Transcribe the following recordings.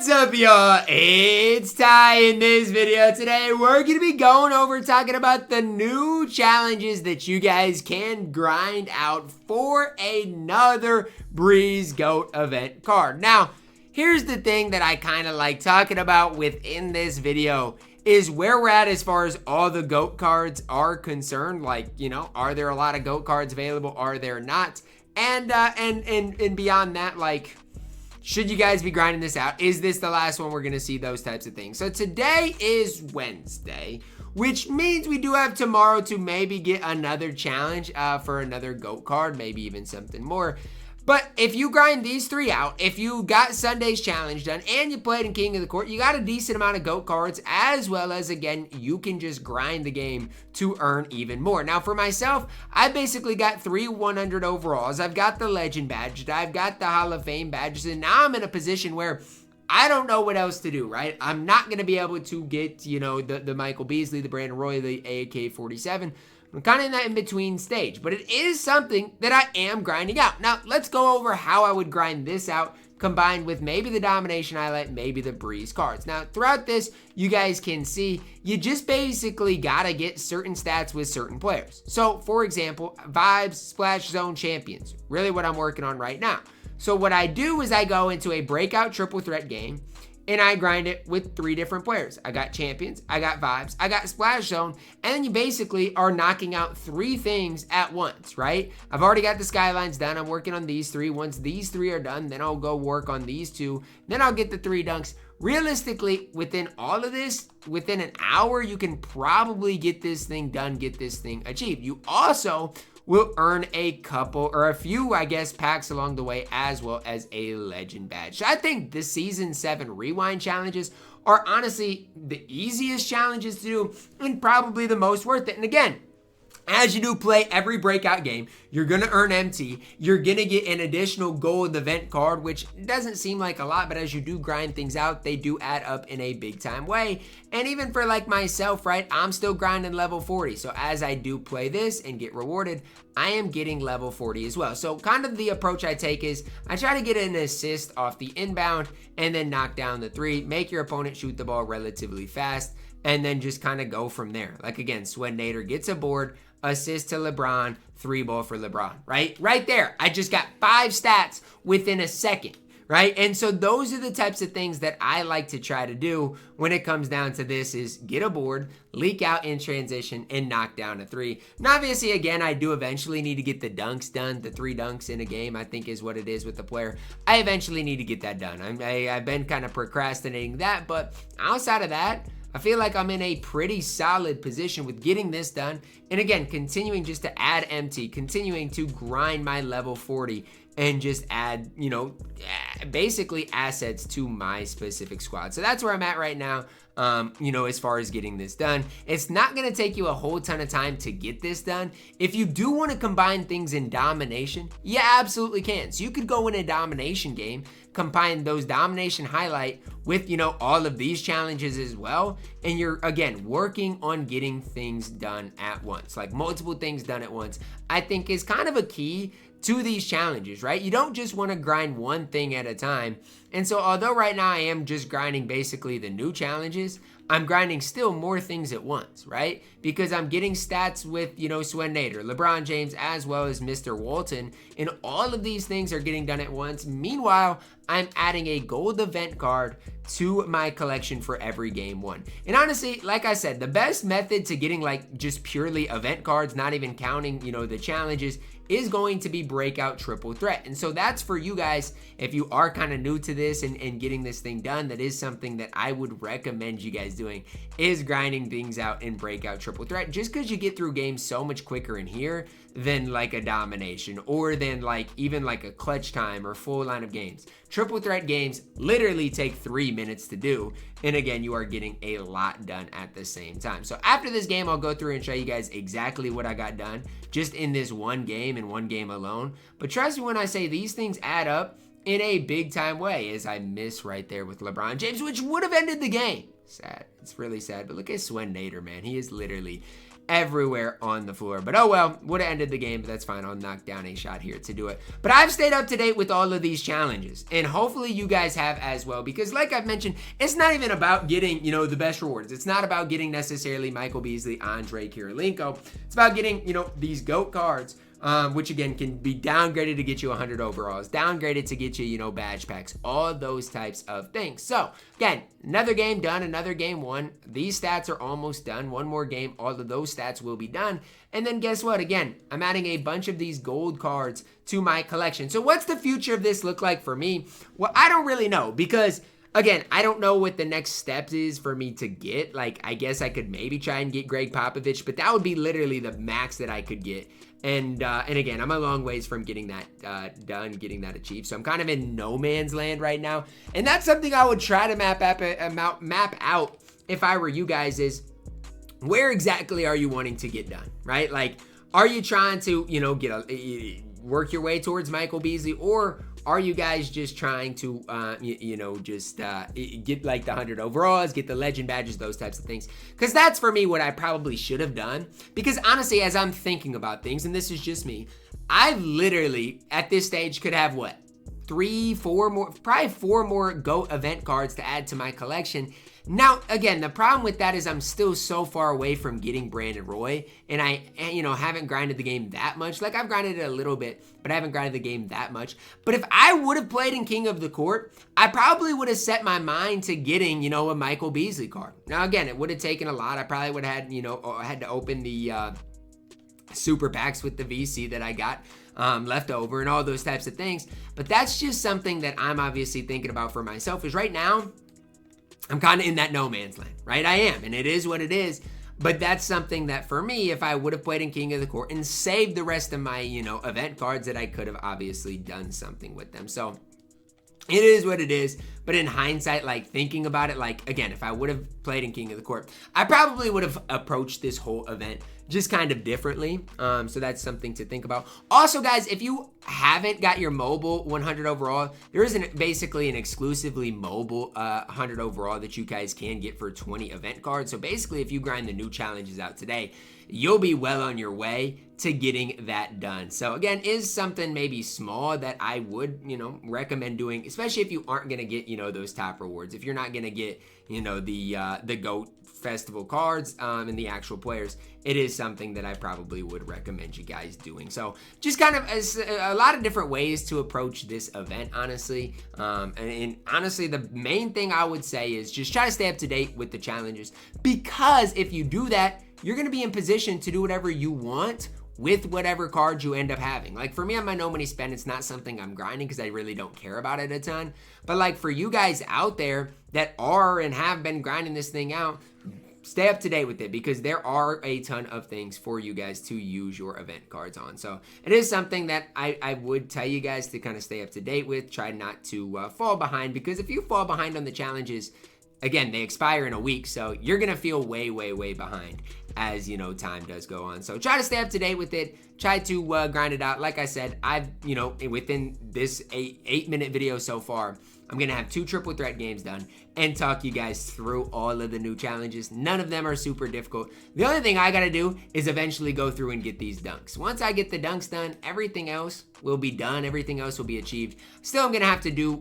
What's up, y'all? It's Ty. In this video today, we're going to be going over talking about the new challenges that you guys can grind out for another Breeze GOAT event card. Now, here's the thing that I kind of like talking about within this video is where we're at as far as all the GOAT cards are concerned. Like, you know, are there a lot of GOAT cards available? Are there not? And beyond that, like, should you guys be grinding this out? Is this the last one we're going to see? Those types of things. So today is Wednesday, which means we do have tomorrow to maybe get another challenge for another GOAT card, maybe even something more. But if you grind these three out, if you got Sunday's challenge done and you played in King of the Court, you got a decent amount of GOAT cards, as well as, again, you can just grind the game to earn even more. Now, for myself, I basically got 3 100 overalls. I've got the Legend badge. I've got the Hall of Fame badges. And now I'm in a position where I don't know what else to do, right? I'm not going to be able to get, you know, the Michael Beasley, the Brandon Roy, the AK-47. I'm kind of in that in-between stage, but it is something that I am grinding out. Now, let's go over how I would grind this out, combined with maybe the Domination Highlight, maybe the Breeze cards. Now, throughout this, you guys can see, you just basically gotta get certain stats with certain players. So, for example, Vibes, Splash Zone Champions, really what I'm working on right now. So what I do is I go into a breakout triple threat game, and I grind it with 3 different players. I got Champions, I got Vibes, I got Splash Zone, and then you basically are knocking out 3 things at once, right? I've already got the Skylines done. I'm working on these 3. Once these 3 are done, then I'll go work on these 2. Then I'll get the 3 dunks. Realistically, within all of this, within an hour, you can probably get this thing done, get this thing achieved. You also will earn a couple or a few, I guess, packs along the way, as well as a Legend badge. So I think the Season 7 Rewind challenges are honestly the easiest challenges to do and probably the most worth it. And again, as you do play every breakout game, you're going to earn MT. You're going to get an additional gold event card, which doesn't seem like a lot, but as you do grind things out, they do add up in a big time way. And even for like myself, right, I'm still grinding level 40. So as I do play this and get rewarded, I am getting level 40 as well. So kind of the approach I take is I try to get an assist off the inbound and then knock down the 3, make your opponent shoot the ball relatively fast, and then just kind of go from there. Like again, Swen Nader gets a board, assist to LeBron, 3 ball for LeBron, right? Right there. I just got 5 stats within a second, right? And so those are the types of things that I like to try to do when it comes down to this is get a board, leak out in transition, and knock down a 3. And obviously, again, I do eventually need to get the dunks done. The 3 dunks in a game, I think, is what it is with the player. I eventually need to get that done. I've been kind of procrastinating that, but outside of that, I feel like I'm in a pretty solid position with getting this done. And again, continuing just to add MT, continuing to grind my level 40 and just add, you know, basically assets to my specific squad. So that's where I'm at right now. You know, as far as getting this done, it's not going to take you a whole ton of time to get this done. If you do want to combine things in domination, you absolutely can. So you could go in a domination game, combine those domination highlight with, you know, all of these challenges as well. And you're, again, working on getting things done at once, like multiple things done at once, I think is kind of a key to these challenges, right? You don't just want to grind one thing at a time. And so although right now I am just grinding basically the new challenges, I'm grinding still more things at once, right? Because I'm getting stats with, you know, Swen Nader, LeBron James, as well as Mr. Walton, and all of these things are getting done at once. Meanwhile, I'm adding a gold event card to my collection for every game won. And honestly, like I said, the best method to getting like just purely event cards, not even counting, you know, the challenges, is going to be breakout triple threat. And so that's for you guys, if you are kind of new to this and getting this thing done, that is something that I would recommend you guys doing, is grinding things out in breakout triple threat, just because you get through games so much quicker in here than like a domination or than like even like a clutch time or full line of games. Triple threat games literally take 3 minutes to do. And again, you are getting a lot done at the same time. So after this game, I'll go through and show you guys exactly what I got done just in this one game and one game alone. But trust me when I say these things add up in a big time way, as I miss right there with LeBron James, which would have ended the game. Sad. It's really sad. But look at Swen Nader, man. He is literally everywhere on the floor. But oh well, would have ended the game, but that's fine. I'll knock down a shot here to do it. But I've stayed up to date with all of these challenges, and hopefully you guys have as well, because like I've mentioned, it's not even about getting, the best rewards. It's not about getting necessarily Michael Beasley, Andrei Kirilenko. It's about getting, these GOAT cards, which again can be downgraded to get you 100 overalls, downgraded to get you, badge packs, all those types of things. So again, another game done, another game won. These stats are almost done. One more game, all of those stats will be done. And then guess what? Again, I'm adding a bunch of these gold cards to my collection. So what's the future of this look like for me? Well, I don't really know, because again, I don't know what the next steps is for me to get. Like, I guess I could maybe try and get Greg Popovich, but that would be literally the max that I could get. And again, I'm a long ways from getting that done, getting that achieved. So I'm kind of in no man's land right now. And that's something I would try to map out if I were you guys, is where exactly are you wanting to get done, right? Like, are you trying to, work your way towards Michael Beasley, or are you guys just trying to, get like the 100 overalls, get the legend badges, those types of things? Because that's for me what I probably should have done. Because honestly, as I'm thinking about things, and this is just me, I literally at this stage could have what? 4 more GOAT event cards to add to my collection. Now, again, the problem with that is I'm still so far away from getting Brandon Roy, and I, haven't grinded the game that much. Like, I've grinded it a little bit, but I haven't grinded the game that much. But if I would have played in King of the Court, I probably would have set my mind to getting, a Michael Beasley card. Now, again, it would have taken a lot. I probably would have had, had to open the super packs with the VC that I got left over and all those types of things. But that's just something that I'm obviously thinking about for myself, is right now, I'm kind of in that no man's land, right? I am, and it is what it is. But that's something that for me, if I would have played in King of the Court and saved the rest of my, event cards, that I could have obviously done something with them. So it is what it is. But in hindsight, like thinking about it, like again, if I would have played in King of the Court, I probably would have approached this whole event just kind of differently. So that's something to think about. Also, guys, if you haven't got your mobile 100 overall, there is basically an exclusively mobile 100 overall that you guys can get for 20 event cards. So basically, if you grind the new challenges out today, you'll be well on your way to getting that done. So again, is something maybe small that I would, recommend doing, especially if you aren't going to get, those top rewards. If you're not going to get, the GOAT Festival cards and the actual players, it is something that I probably would recommend you guys doing. So just kind of a lot of different ways to approach this event, honestly. And honestly, the main thing I would say is just try to stay up to date with the challenges, because if you do that, you're going to be in position to do whatever you want with whatever cards you end up having. Like for me, on my no money spend, it's not something I'm grinding because I really don't care about it a ton. But like for you guys out there that are and have been grinding this thing out, stay up to date with it, because there are a ton of things for you guys to use your event cards on. So it is something that I would tell you guys to kind of stay up to date with. Try not to fall behind, because if you fall behind on the challenges, again, they expire in a week, so you're going to feel way, way, way behind as, time does go on. So try to stay up to date with it. Try to grind it out. Like I said, I've, within this 8-minute video so far, I'm going to have 2 triple threat games done and talk you guys through all of the new challenges. None of them are super difficult. The only thing I got to do is eventually go through and get these dunks. Once I get the dunks done, everything else will be done. Everything else will be achieved. Still, I'm going to have to do,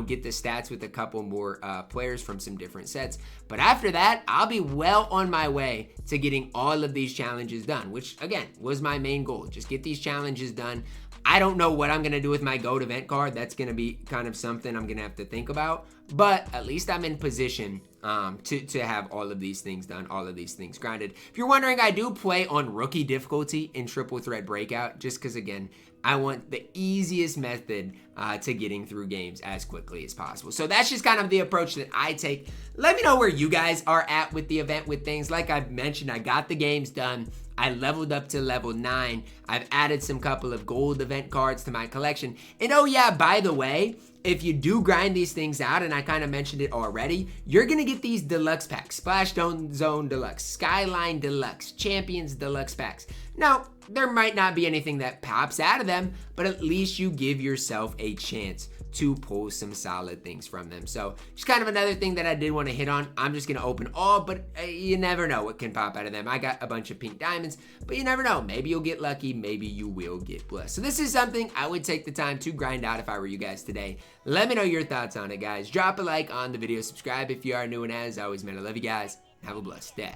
get the stats with a couple more players from some different sets. But after that, I'll be well on my way to getting all of these challenges done, which, again, was my main goal. Just get these challenges done. I don't know what I'm going to do with my GOAT event card. That's going to be kind of something I'm going to have to think about. But at least I'm in position to have all of these things done, all of these things grinded. If you're wondering, I do play on rookie difficulty in triple threat breakout, just because, again, I want the easiest method to getting through games as quickly as possible. So that's just kind of the approach that I take. Let me know where you guys are at with the event, with things. Like I've mentioned, I got the games done. I leveled up to level 9. I've added some couple of gold event cards to my collection. And oh yeah, by the way, if you do grind these things out, and I kind of mentioned it already, you're going to get these deluxe packs. Splash Zone Deluxe, Skyline Deluxe, Champions Deluxe packs. Now, there might not be anything that pops out of them, but at least you give yourself a chance to pull some solid things from them. So just kind of another thing that I did want to hit on. I'm just going to open all, but you never know what can pop out of them. I got a bunch of pink diamonds, but you never know. Maybe you'll get lucky. Maybe you will get blessed. So this is something I would take the time to grind out if I were you guys today. Let me know your thoughts on it, guys. Drop a like on the video. Subscribe if you are new, and as always, man, I love you guys. Have a blessed day.